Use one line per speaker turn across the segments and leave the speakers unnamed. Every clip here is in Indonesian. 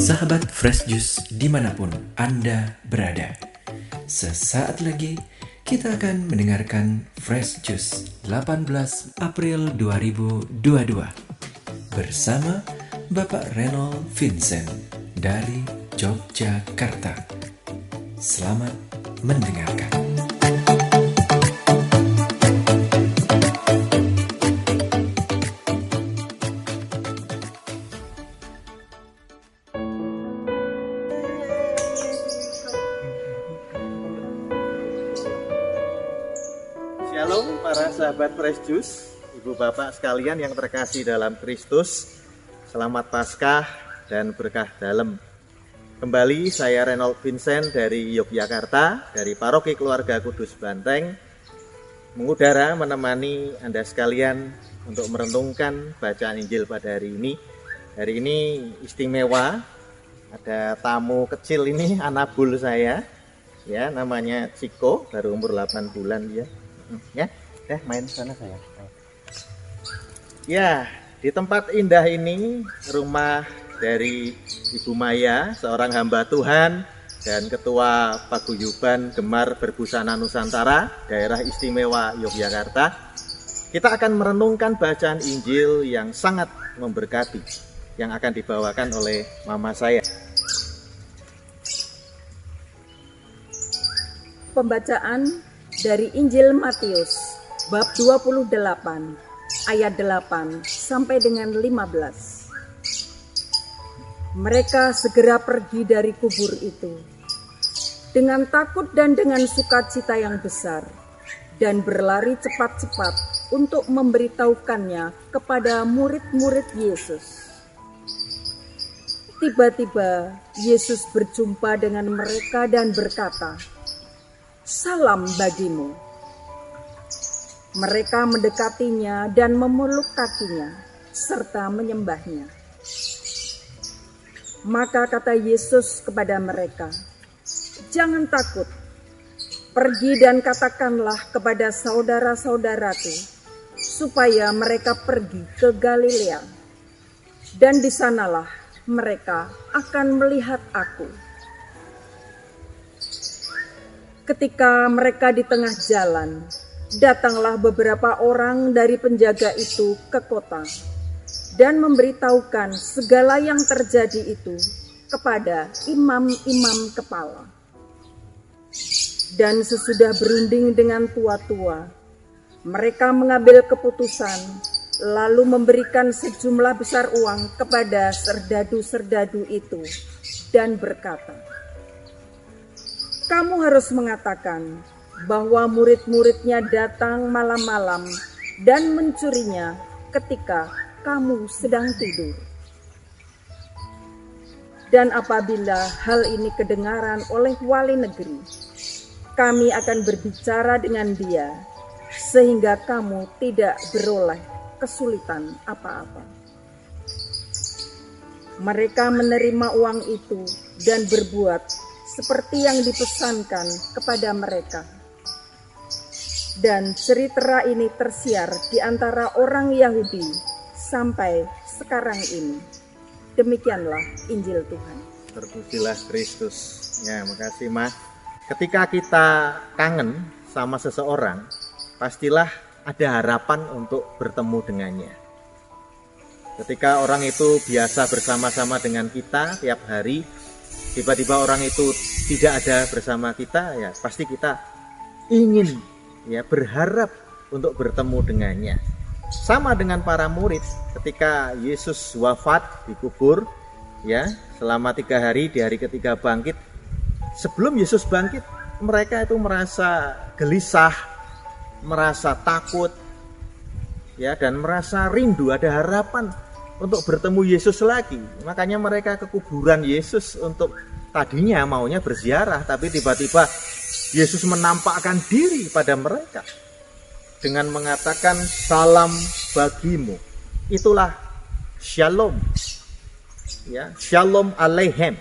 Sahabat Fresh Juice dimanapun Anda berada, sesaat lagi kita akan mendengarkan Fresh Juice 18 April 2022 bersama Bapak Reynold Vincent dari Yogyakarta. Selamat mendengarkan.
Shalom para sahabat Fresh Juice, Ibu Bapak sekalian yang terkasih dalam Kristus. Selamat Paskah dan berkah dalam. Kembali saya Reynold Vincent dari Yogyakarta, dari Paroki Keluarga Kudus Banteng, mengudara menemani Anda sekalian untuk merenungkan bacaan Injil pada hari ini. Hari ini istimewa, ada tamu kecil ini, anabul saya, ya namanya Ciko, baru umur 8 bulan dia. Ya, main sana saya. Ya, di tempat indah ini, rumah dari Ibu Maya, seorang hamba Tuhan dan Ketua Paguyuban Gemar Berbusana Nusantara, Daerah Istimewa Yogyakarta. Kita akan merenungkan bacaan Injil yang sangat memberkati, yang akan dibawakan oleh mama saya.
Pembacaan dari Injil Matius bab 28 ayat 8 sampai dengan 15. Mereka segera pergi dari kubur itu dengan takut dan dengan sukacita yang besar, dan berlari cepat-cepat untuk memberitahukannya kepada murid-murid Yesus. Tiba-tiba Yesus berjumpa dengan mereka dan berkata, "Salam bagimu." Mereka mendekatinya dan memeluk kakinya serta menyembahnya. Maka kata Yesus kepada mereka, "Jangan takut. Pergi dan katakanlah kepada saudara-saudaraku supaya mereka pergi ke Galilea, dan di sanalah mereka akan melihat aku." Ketika mereka di tengah jalan, datanglah beberapa orang dari penjaga itu ke kota dan memberitahukan segala yang terjadi itu kepada imam-imam kepala. Dan sesudah berunding dengan tua-tua, mereka mengambil keputusan lalu memberikan sejumlah besar uang kepada serdadu-serdadu itu dan berkata, "Kamu harus mengatakan bahwa murid-muridnya datang malam-malam dan mencurinya ketika kamu sedang tidur. Dan apabila hal ini kedengaran oleh wali negeri, kami akan berbicara dengan dia sehingga kamu tidak beroleh kesulitan apa-apa." Mereka menerima uang itu dan berbuat seperti yang dipesankan kepada mereka. Dan cerita ini tersiar di antara orang Yahudi sampai sekarang ini. Demikianlah Injil Tuhan.
Terpujilah Kristus. Ya, makasih Mas. Ketika kita kangen sama seseorang, pastilah ada harapan untuk bertemu dengannya. Ketika orang itu biasa bersama-sama dengan kita tiap hari, tiba-tiba orang itu tidak ada bersama kita, ya pasti kita ingin, ya berharap untuk bertemu dengannya. Sama dengan para murid ketika Yesus wafat dikubur, ya selama 3 hari, di hari ketiga bangkit. Sebelum Yesus bangkit, mereka itu merasa gelisah, merasa takut, ya dan merasa rindu, ada harapan untuk bertemu Yesus lagi. Makanya mereka ke kuburan Yesus untuk tadinya maunya berziarah, tapi tiba-tiba Yesus menampakkan diri pada mereka dengan mengatakan, "Salam bagimu." Itulah shalom. Ya, shalom aleichem.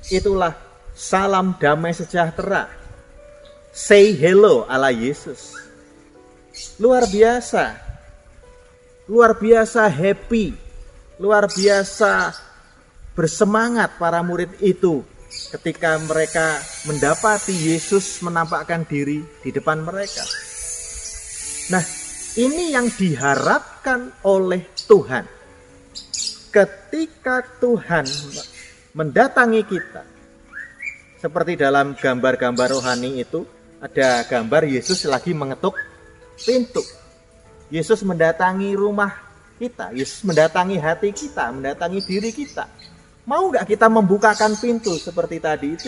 Itulah salam damai sejahtera. Say hello ala Yesus. Luar biasa happy, luar biasa bersemangat para murid itu ketika mereka mendapati Yesus menampakkan diri di depan mereka. Nah, ini yang diharapkan oleh Tuhan. Ketika Tuhan mendatangi kita, seperti dalam gambar-gambar rohani itu, ada gambar Yesus lagi mengetuk pintu. Yesus mendatangi rumah kita, Yesus mendatangi hati kita, mendatangi diri kita. Mau nggak kita membukakan pintu seperti tadi itu?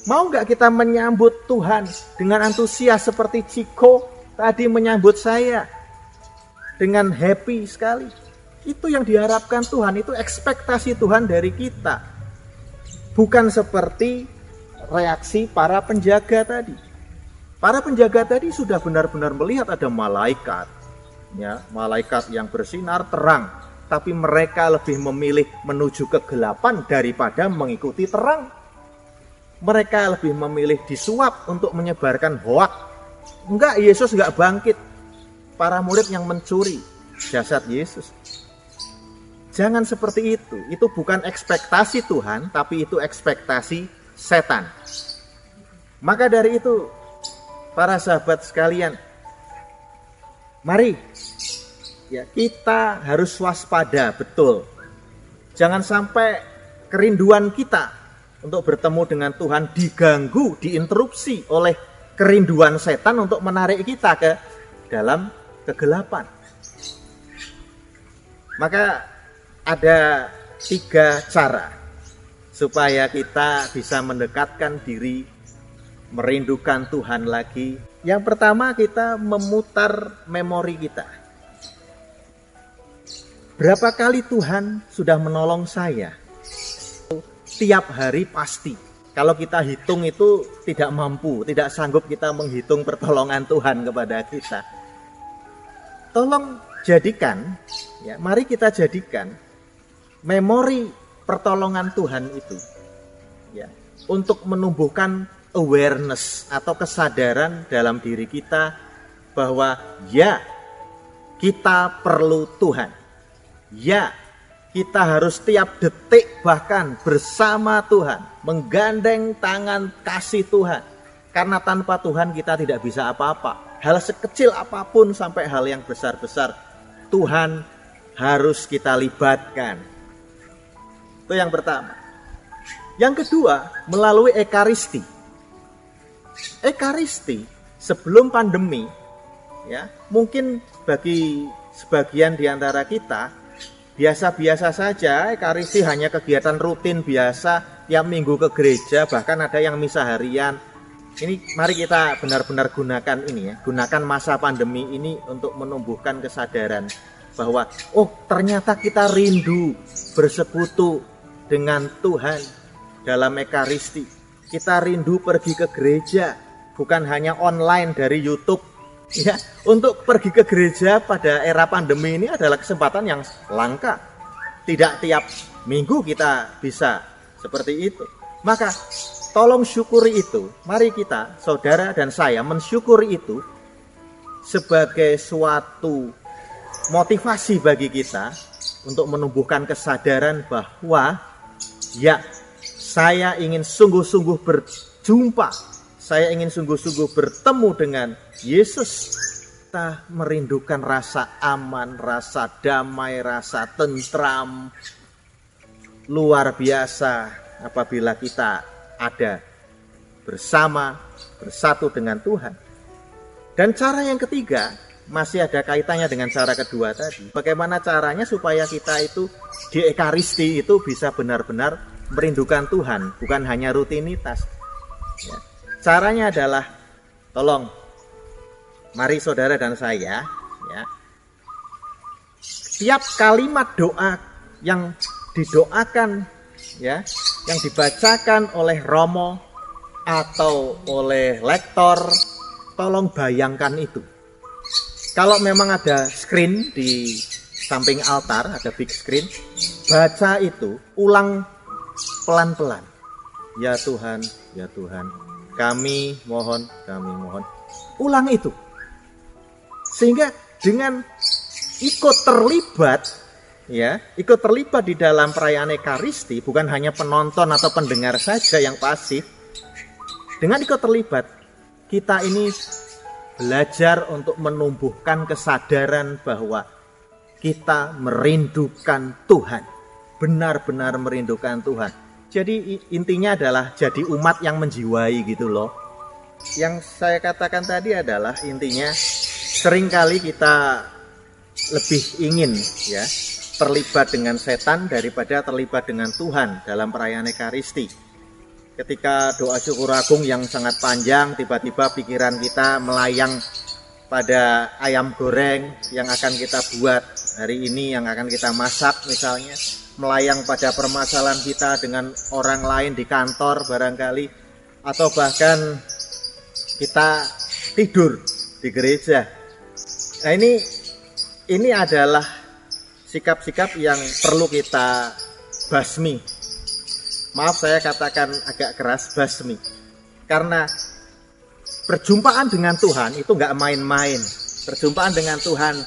Mau nggak kita menyambut Tuhan dengan antusias seperti Ciko tadi menyambut saya dengan happy sekali? Itu yang diharapkan Tuhan, itu ekspektasi Tuhan dari kita. Bukan seperti reaksi para penjaga tadi. Para penjaga tadi sudah benar-benar melihat ada malaikat, ya, malaikat yang bersinar terang, tapi mereka lebih memilih menuju kegelapan daripada mengikuti terang. Mereka lebih memilih disuap untuk menyebarkan hoak. Enggak, Yesus enggak bangkit. Para murid yang mencuri jasad Yesus. Jangan seperti itu. Itu bukan ekspektasi Tuhan, tapi itu ekspektasi setan. Maka dari itu, para sahabat sekalian, mari ya, kita harus waspada betul. Jangan sampai kerinduan kita untuk bertemu dengan Tuhan diganggu, diinterupsi oleh kerinduan setan untuk menarik kita ke dalam kegelapan. Maka ada 3 cara supaya kita bisa mendekatkan diri, merindukan Tuhan lagi. Yang pertama, kita memutar memori kita. Berapa kali Tuhan sudah menolong saya? Tiap hari pasti. Kalau kita hitung itu tidak mampu, tidak sanggup kita menghitung pertolongan Tuhan kepada kita. Tolong jadikan, ya, mari kita jadikan memori pertolongan Tuhan itu, ya, untuk menumbuhkan awareness atau kesadaran dalam diri kita bahwa ya, kita perlu Tuhan. Ya, kita harus tiap detik bahkan bersama Tuhan, menggandeng tangan kasih Tuhan. Karena tanpa Tuhan kita tidak bisa apa-apa. Hal sekecil apapun sampai hal yang besar-besar, Tuhan harus kita libatkan. Itu yang pertama. Yang kedua, melalui Ekaristi. Ekaristi sebelum pandemi, ya, mungkin bagi sebagian di antara kita biasa-biasa saja. Ekaristi hanya kegiatan rutin biasa, tiap minggu ke gereja, bahkan ada yang misa harian. Ini mari kita benar-benar gunakan ini, ya, gunakan masa pandemi ini untuk menumbuhkan kesadaran bahwa oh, ternyata kita rindu bersekutu dengan Tuhan dalam Ekaristi. Kita rindu pergi ke gereja, bukan hanya online dari YouTube. Ya, untuk pergi ke gereja pada era pandemi ini adalah kesempatan yang langka. Tidak tiap minggu kita bisa seperti itu. Maka tolong syukuri itu. Mari kita, saudara dan saya, mensyukuri itu sebagai suatu motivasi bagi kita untuk menumbuhkan kesadaran bahwa ya, saya ingin sungguh-sungguh berjumpa, saya ingin sungguh-sungguh bertemu dengan Yesus. Kita merindukan rasa aman, rasa damai, rasa tentram luar biasa apabila kita ada bersama, bersatu dengan Tuhan. Dan cara yang ketiga masih ada kaitannya dengan cara kedua tadi. Bagaimana caranya supaya kita itu di Ekaristi itu bisa benar-benar merindukan Tuhan, bukan hanya rutinitas. Ya. Caranya adalah, tolong, mari saudara dan saya, ya, tiap kalimat doa yang didoakan, ya, yang dibacakan oleh Romo atau oleh lektor, tolong bayangkan itu. Kalau memang ada screen di samping altar, ada big screen, baca itu, ulang pelan-pelan. Ya Tuhan, kami mohon. Ulang itu. Sehingga dengan ikut terlibat ya, ikut terlibat di dalam perayaan Ekaristi, bukan hanya penonton atau pendengar saja yang pasif. Dengan ikut terlibat, kita ini belajar untuk menumbuhkan kesadaran bahwa kita merindukan Tuhan, benar-benar merindukan Tuhan. Jadi intinya adalah jadi umat yang menjiwai gitu loh. Yang saya katakan tadi adalah intinya seringkali kita lebih ingin ya terlibat dengan setan daripada terlibat dengan Tuhan dalam perayaan Ekaristi. Ketika doa syukur agung yang sangat panjang, tiba-tiba pikiran kita melayang pada ayam goreng yang akan kita buat hari ini, yang akan kita masak misalnya, melayang pada permasalahan kita dengan orang lain di kantor barangkali, atau bahkan kita tidur di gereja. Nah, ini adalah sikap-sikap yang perlu kita basmi. Maaf saya katakan agak keras, basmi. Karena perjumpaan dengan Tuhan itu nggak main-main. Perjumpaan dengan Tuhan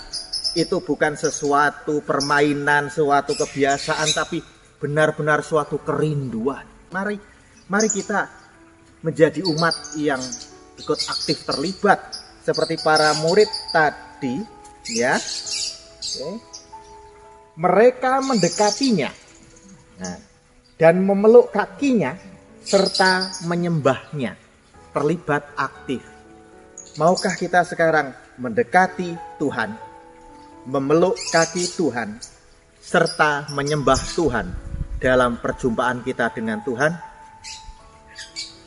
itu bukan sesuatu permainan, suatu kebiasaan, tapi benar-benar suatu kerinduan. Mari kita menjadi umat yang ikut aktif terlibat seperti para murid tadi, ya. Oke. Mereka mendekatinya. Nah, dan memeluk kakinya serta menyembahnya, terlibat aktif. Maukah kita sekarang mendekati Tuhan, memeluk kaki Tuhan, serta menyembah Tuhan dalam perjumpaan kita dengan Tuhan,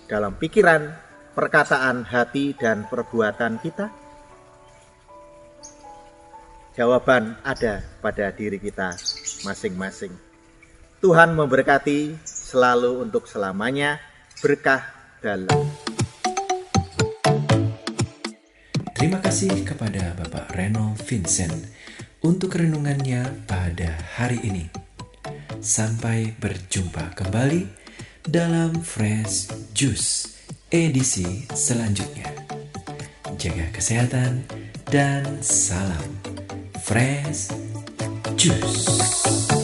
dalam pikiran, perkataan, hati, dan perbuatan kita? Jawaban ada pada diri kita masing-masing. Tuhan memberkati selalu untuk selamanya, berkah dalam.
Terima kasih kepada Bapak Reno Vincent untuk renungannya pada hari ini. Sampai berjumpa kembali dalam Fresh Juice edisi selanjutnya. Jaga kesehatan dan salam Fresh Juice.